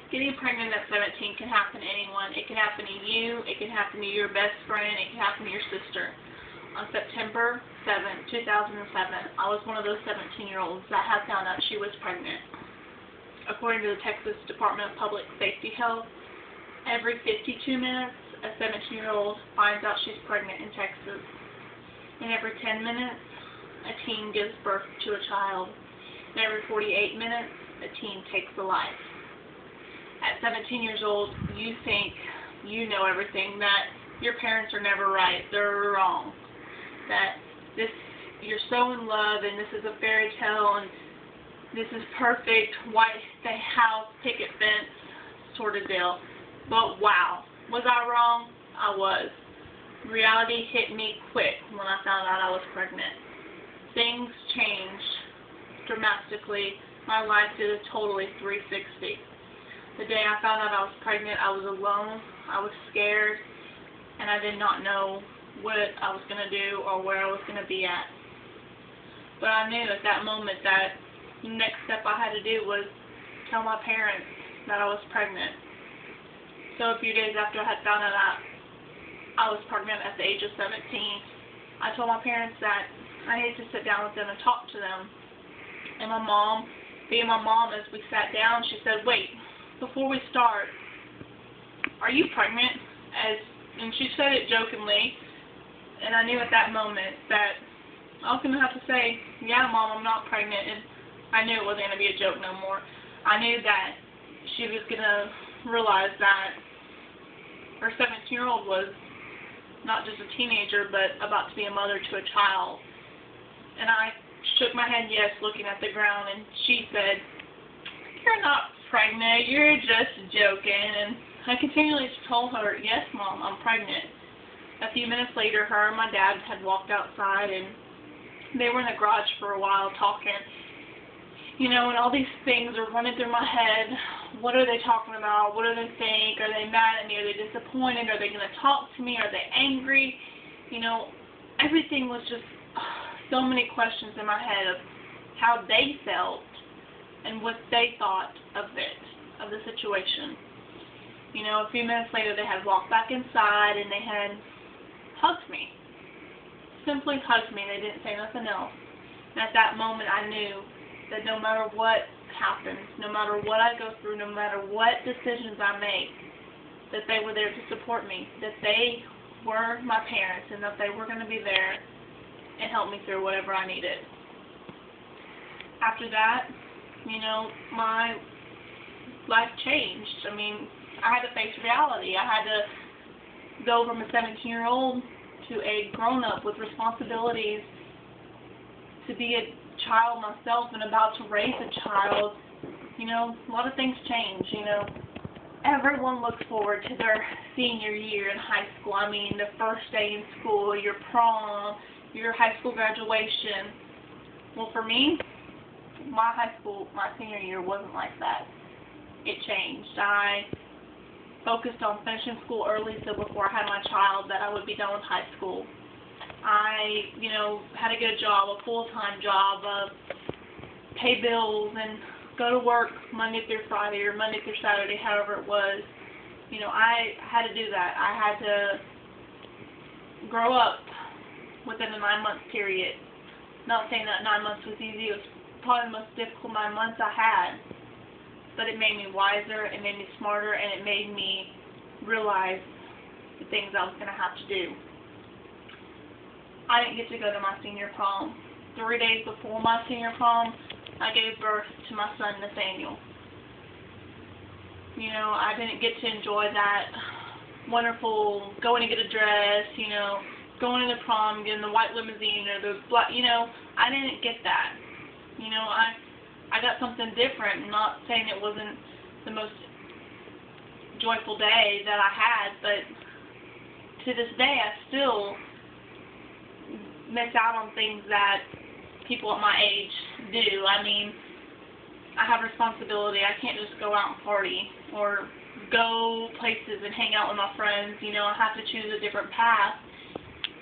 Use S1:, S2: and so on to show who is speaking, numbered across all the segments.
S1: Getting pregnant at 17 can happen to anyone. It can happen to you. It can happen to your best friend. It can happen to your sister. On September 7, 2007, I was one of those 17-year-olds that had found out she was pregnant. According to the Texas Department of Public Safety Health, every 52 minutes, a 17-year-old finds out she's pregnant in Texas. And every 10 minutes, a teen gives birth to a child. And every 48 minutes, a teen takes a life. At 17 years old, you think you know everything, that your parents are never right, they're wrong, that you're so in love and this is a fairy tale and this is perfect, white house, picket fence sort of deal. But wow, was I wrong? I was. Reality hit me quick when I found out I was pregnant. Things changed dramatically. My life did a totally 360. The day I found out I was pregnant, I was alone, I was scared, and I did not know what I was going to do or where I was going to be at. But I knew at that moment that the next step I had to do was tell my parents that I was pregnant. So a few days after I had found out I was pregnant at the age of 17, I told my parents that I needed to sit down with them and talk to them. And my mom, being my mom, as we sat down, she said, "Wait, before we start, are you pregnant?" And she said it jokingly, and I knew at that moment that I was going to have to say, "Yeah, Mom, I'm not pregnant," and I knew it wasn't going to be a joke no more. I knew that she was going to realize that her 17-year-old was not just a teenager, but about to be a mother to a child. And I shook my head yes, looking at the ground, and she said, "You're not pregnant, you're just joking." And I continually told her, "Yes, Mom, I'm pregnant." A few minutes later, her and my dad had walked outside, and they were in the garage for a while talking. You know, and all these things are running through my head. What are they talking about? What do they think? Are they mad at me? Are they disappointed? Are they going to talk to me? Are they angry? You know, everything was just so many questions in my head of how they felt and what they thought of it, of the situation. You know, a few minutes later they had walked back inside and they had hugged me. Simply hugged me. They didn't say nothing else. And at that moment I knew that no matter what happens, no matter what I go through, no matter what decisions I make, that they were there to support me, that they were my parents, and that they were going to be there and help me through whatever I needed. After that, you know, my life changed. I mean, I had to face reality. I had to go from a 17-year-old to a grown-up with responsibilities, to be a child myself and about to raise a child. You know, a lot of things change, you know. Everyone looks forward to their senior year in high school. I mean, the first day in school, your prom, your high school graduation. Well, for me, my senior year wasn't like that. It changed. I focused on finishing school early so before I had my child that I would be done with high school. I, you know, had to get a job, a full-time job, pay bills, and go to work Monday through Friday or Monday through Saturday, however it was. You know, I had to do that. I had to grow up within a 9-month period. Not saying that 9 months was easy. It was probably the most difficult 9 months I had. But it made me wiser, it made me smarter, and it made me realize the things I was going to have to do. I didn't get to go to my senior prom. 3 days before my senior prom, I gave birth to my son, Nathaniel. You know, I didn't get to enjoy that wonderful going to get a dress, you know, going to the prom, getting the white limousine or the black, you know, I didn't get that. You know, I got something different. I'm not saying it wasn't the most joyful day that I had, but to this day I still miss out on things that people at my age do. I mean, I have responsibility. I can't just go out and party or go places and hang out with my friends. You know, I have to choose a different path.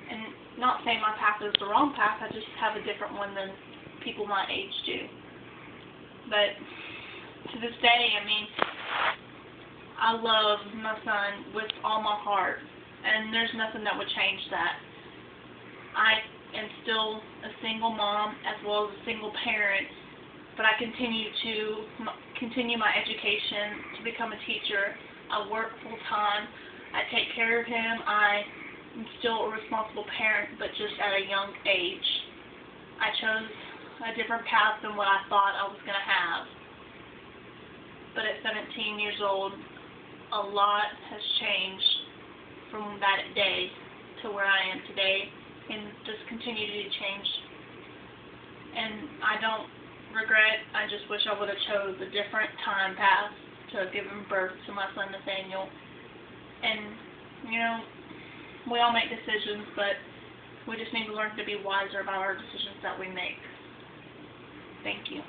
S1: And not saying my path is the wrong path, I just have a different one than people my age do. But to this day, I mean, I love my son with all my heart, and there's nothing that would change that. I am still a single mom as well as a single parent, but I continue my education to become a teacher. I work full time. I take care of him. I am still a responsible parent, but just at a young age. I chose a different path than what I thought I was going to have. But at 17 years old, a lot has changed from that day to where I am today, and just continue to change. And I don't regret. I just wish I would have chose a different time path to give birth to my son Nathaniel. And you know, we all make decisions, but we just need to learn to be wiser about our decisions that we make. Thank you.